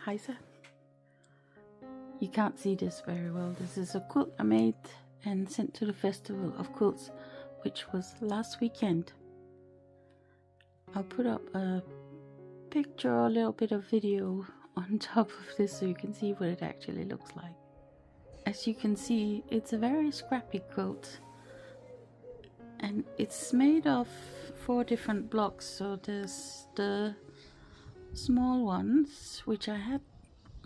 Hejsa. You can't see this very well. This is a quilt I made and sent to the Festival of Quilts, which was last weekend. I'll put up a picture or a little bit of video on top of this so you can see what it actually looks like. As you can see, it's a very scrappy quilt, and it's made of 4 different blocks. So there's the small ones, which I had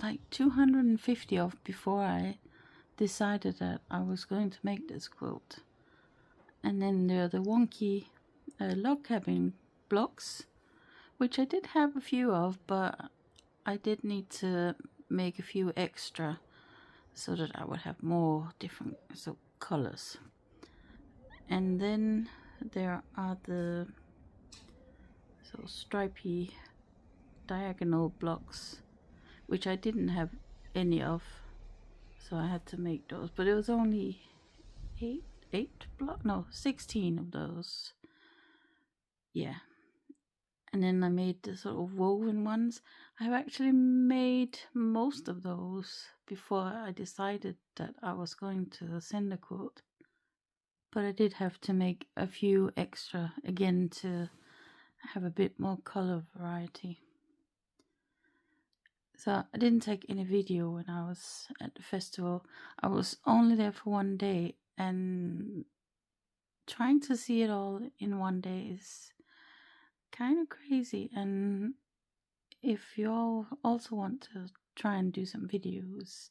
like 250 of before I decided that I was going to make this quilt. And then there are the wonky log cabin blocks, which I did have a few of, but I did need to make a few extra so that I would have more different colors. And then there are the stripy diagonal blocks, which I didn't have any of, so I had to make those. But it was only 16 of those. Yeah. And then I made the sort of woven ones. I've actually made most of those before I decided that I was going to send a quilt. But I did have to make a few extra again to have a bit more color variety. So I didn't take any video when I was at the festival. I was only there for 1 day, and trying to see it all in 1 day is kind of crazy. And if you all also want to try and do some videos,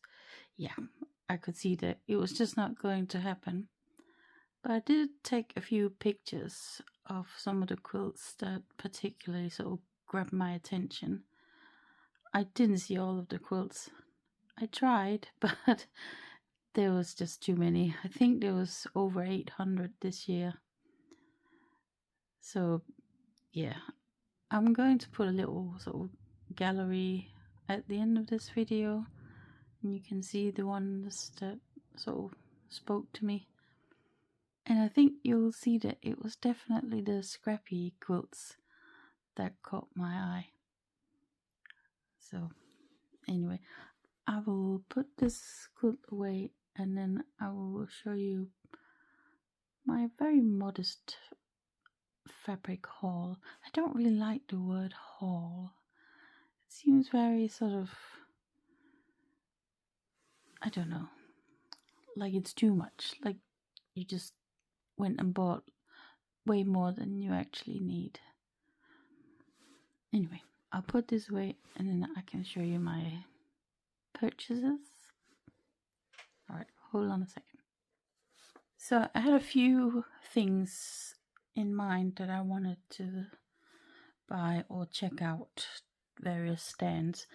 yeah, I could see that it was just not going to happen. But I did take a few pictures of some of the quilts that particularly grabbed my attention. I didn't see all of the quilts. I tried, but there was just too many. I think there was over 800 this year. So yeah, I'm going to put a little gallery at the end of this video, and you can see the ones that spoke to me. And I think you'll see that it was definitely the scrappy quilts that caught my eye. So anyway, I will put this quilt away, and then I will show you my very modest fabric haul. I don't really like the word haul. It seems very I don't know, like it's too much, like you just went and bought way more than you actually need. Anyway, I'll put this away and then I can show you my purchases. Alright, hold on a second. So I had a few things in mind that I wanted to buy or check out various stands.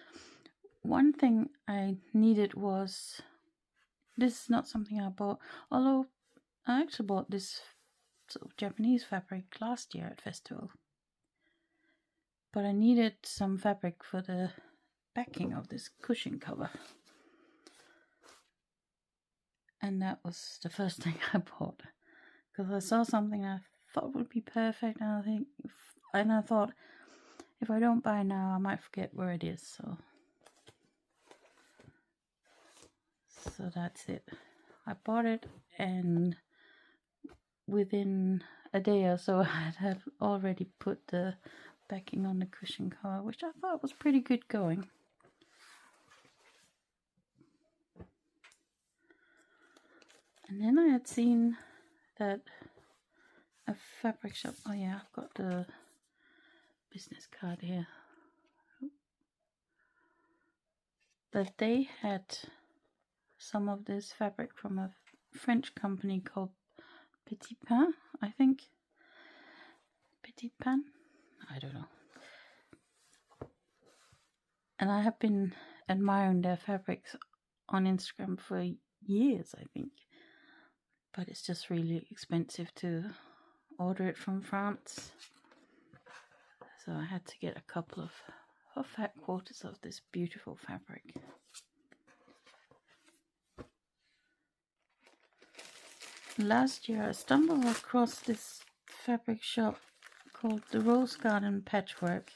One thing I needed was, this is not something I bought, although I actually bought this Japanese fabric last year at festival. But I needed some fabric for the backing of this cushion cover. And that was the first thing I bought, because I saw something I thought would be perfect, and I thought if I don't buy now I might forget where it is, so that's it. I bought it, and within a day or so I had already put the backing on the cushion cover, which I thought was pretty good going. And then I had seen that a fabric shop, oh yeah, I've got the business card here, that they had some of this fabric from a French company called Petit Pain, I think. Petit Pain? I don't know. And I have been admiring their fabrics on Instagram for years, I think. But it's just really expensive to order it from France. So I had to get a couple of fat quarters of this beautiful fabric. Last year I stumbled across this fabric shop called the Rose Garden Patchwork,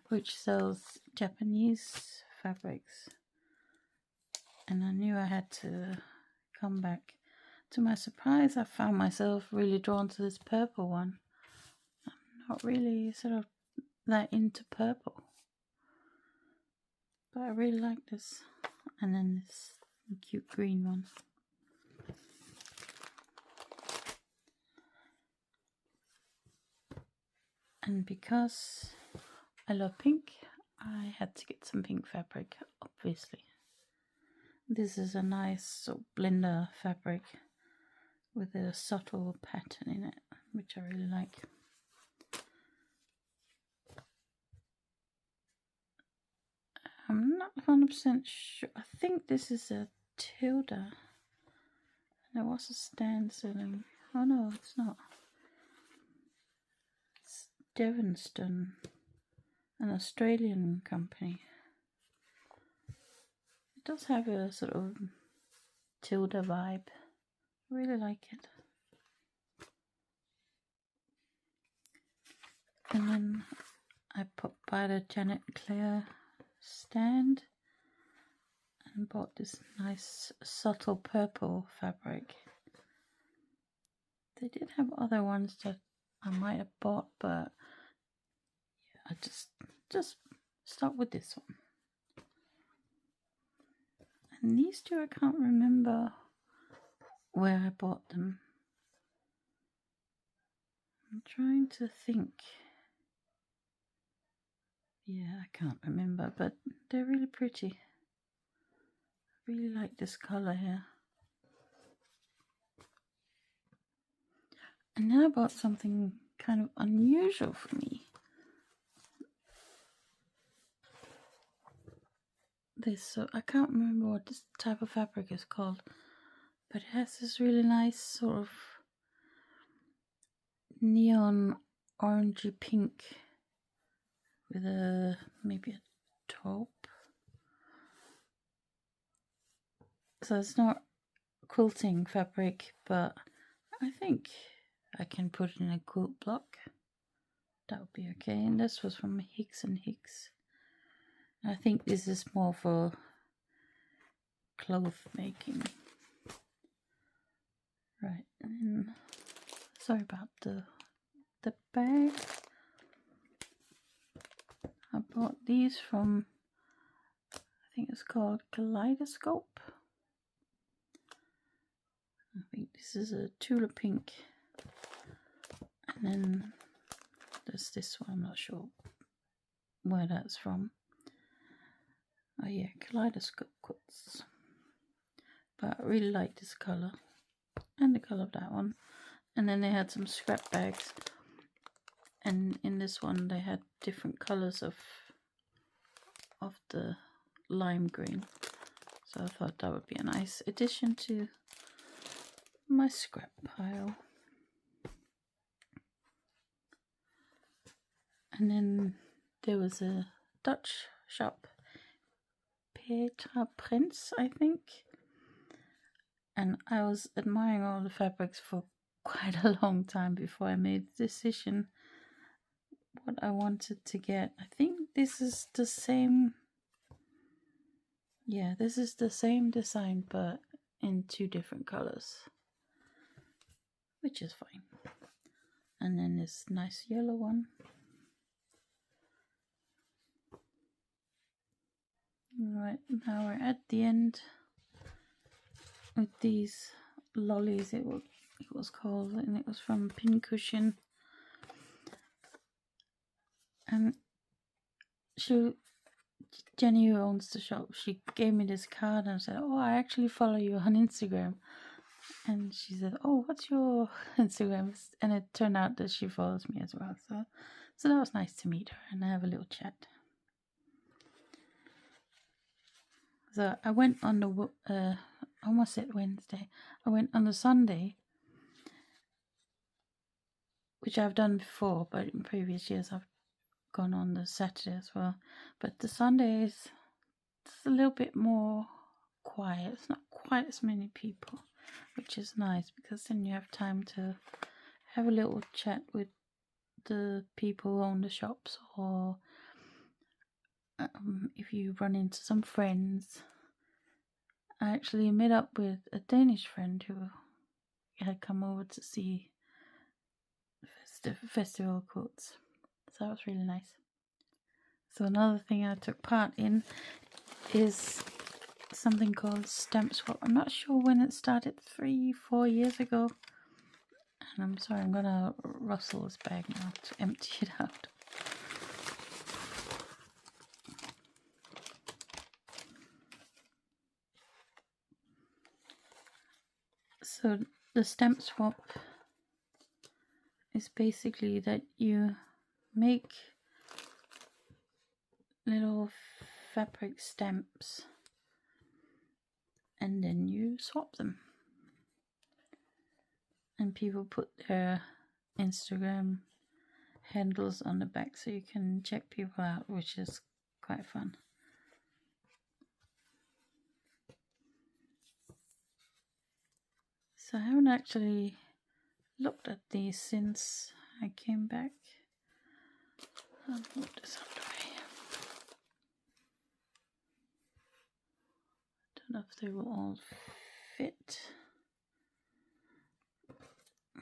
which sells Japanese fabrics, and I knew I had to come back. To my surprise, I found myself really drawn to this purple one. I'm not really sort of that into purple, but I really like this. And then this cute green one. And because I love pink, I had to get some pink fabric, obviously. This is a nice sort of blender fabric with a subtle pattern in it, which I really like. I'm not 100% sure. I think this is a tilde. There was a stand selling. Oh no, it's not. It's Devonston, an Australian company. It does have a sort of tilde vibe. I really like it. And then I popped by the Janet Claire stand and bought this nice subtle purple fabric. They did have other ones that I might have bought, but yeah, I just start with this one. And these two, I can't remember where I bought them. I'm trying to think. Yeah, I can't remember, but they're really pretty. I really like this colour here. And now I bought something kind of unusual for me. I can't remember what this type of fabric is called, but it has this really nice sort of neon orangey pink with maybe a taupe. So it's not quilting fabric, but I think I can put it in a quilt block. That would be okay. And this was from Hicks and Hicks. I think this is more for cloth making. Right, and then, sorry about the bag. I bought these from, I think it's called Kaleidoscope. I think this is a tulip pink. And then there's this one, I'm not sure where that's from. Oh yeah, Kaleidoscope Quilts. But I really like this colour and the colour of that one. And then they had some scrap bags, and in this one they had different colours of the lime green. So I thought that would be a nice addition to my scrap pile. And then there was a Dutch shop, Petra Prince, I think. And I was admiring all the fabrics for quite a long time before I made the decision what I wanted to get. I think this is the same. Yeah, this is the same design, but in two different colors, which is fine. And then this nice yellow one. Right, now we're at the end with these lollies, it was called, and it was from Pincushion. And Jenny, who owns the shop, she gave me this card and said, "Oh, I actually follow you on Instagram." And she said, "Oh, what's your Instagram?" And it turned out that she follows me as well. So that was nice to meet her and have a little chat. So I went on the I almost said Wednesday. I went on the Sunday, which I've done before, but in previous years I've gone on the Saturday as well. But the Sunday is a little bit more quiet. It's not quite as many people, which is nice because then you have time to have a little chat with the people who own the shops, or if you run into some friends. I actually met up with a Danish friend who had come over to see the festival quilts. So that was really nice. So another thing I took part in is something called Stamp Swap. I'm not sure when it started, 3-4 years ago. And I'm sorry, I'm gonna rustle this bag now to empty it out. So the stamp swap is basically that you make little fabric stamps and then you swap them. And people put their Instagram handles on the back so you can check people out, which is quite fun. So I haven't actually looked at these since I came back. I'll move this out of the way. I don't know if they will all fit.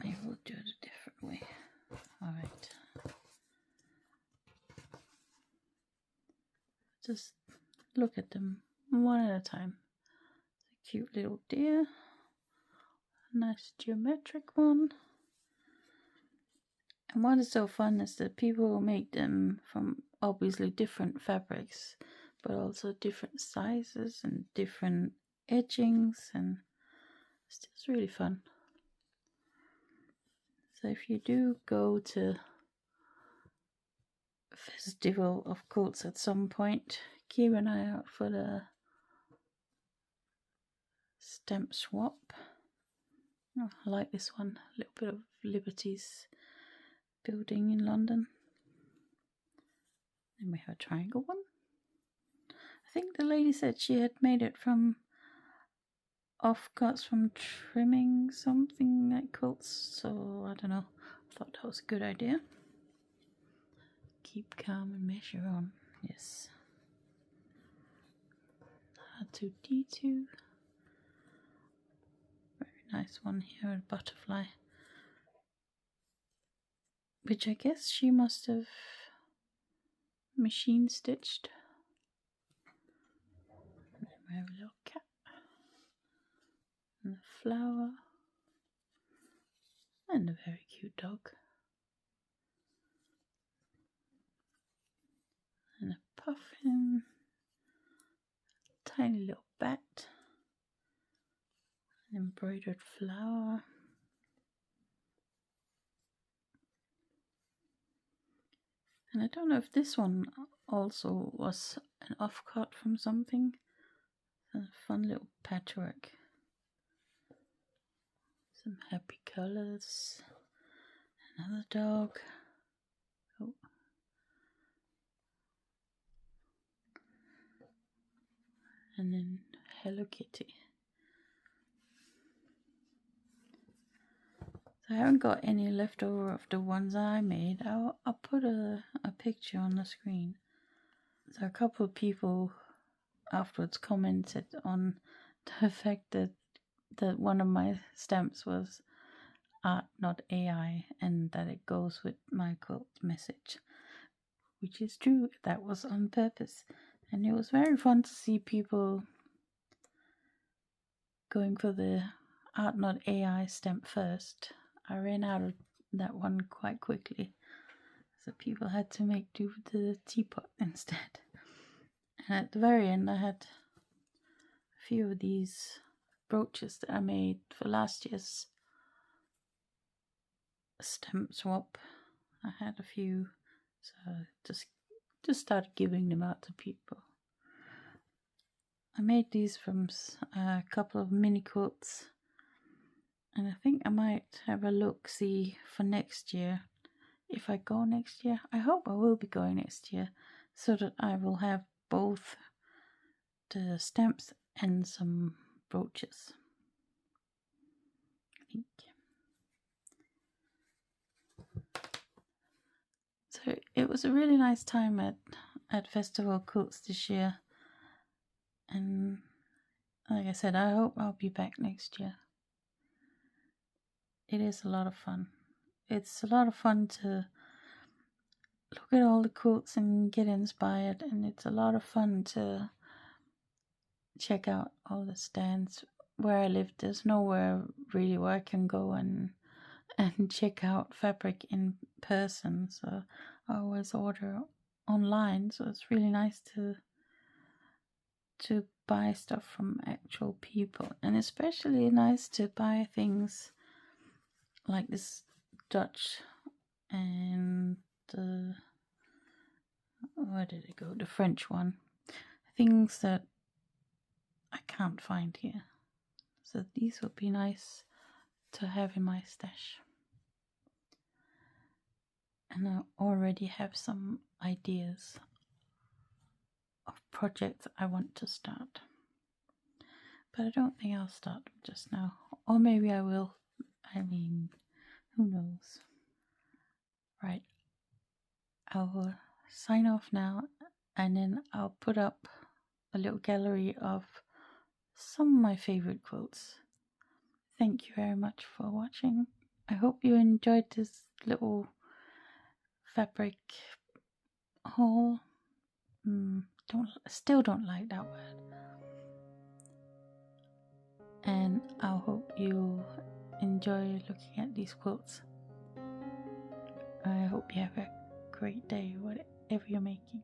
Maybe we'll do it a different way. Alright. Just look at them one at a time. It's a cute little deer. A nice geometric one. And what is so fun is that people make them from obviously different fabrics, but also different sizes and different edgings, and it's just really fun. So if you do go to a festival of quilts at some point, keep an eye out for the stamp swap. Oh, I like this one, a little bit of Liberty's building in London. Then we have a triangle one. I think the lady said she had made it from offcuts from trimming something like quilts, so I don't know. I thought that was a good idea. Keep calm and measure on. Yes. R2D2. Very nice one here, a butterfly. Which I guess she must have machine stitched. And then we have a little cat. And a flower. And a very cute dog. And a puffin. Tiny little bat. An embroidered flower. And I don't know if this one also was an offcut from something. A fun little patchwork. Some happy colors. Another dog. Oh. And then Hello Kitty. So I haven't got any left over of the ones I made. I'll put a picture on the screen. So a couple of people afterwards commented on the fact that one of my stamps was art, not AI, and that it goes with my quilt message, which is true. That was on purpose, and it was very fun to see people going for the art, not AI stamp first. I ran out of that one quite quickly, so people had to make do with the teapot instead. And at the very end I had a few of these brooches that I made for last year's stamp swap. I had a few, so just started giving them out to people. I made these from a couple of mini quilts, and I think I might have a look-see for next year. If I go next year, I hope I will be going next year, so that I will have both the stamps and some brooches, I think. So it was a really nice time at at Festival Quilts this year, and like I said, I hope I'll be back next year. It is a lot of fun. It's a lot of fun to look at all the quilts and get inspired, and it's a lot of fun to check out all the stands. Where I live, there's nowhere really where I can go and check out fabric in person, so I always order online. So it's really nice to buy stuff from actual people, and especially nice to buy things like this Dutch and the, where did it go? The French one. Things that I can't find here. So these would be nice to have in my stash. And I already have some ideas of projects I want to start. But I don't think I'll start them just now. Or maybe I will. I mean, who knows? Right. I'll sign off now, and then I'll put up a little gallery of some of my favorite quilts. Thank you very much for watching. I hope you enjoyed this little fabric haul. Still don't like that word. And I hope you enjoy looking at these quilts. I hope you have a great day, whatever you're making.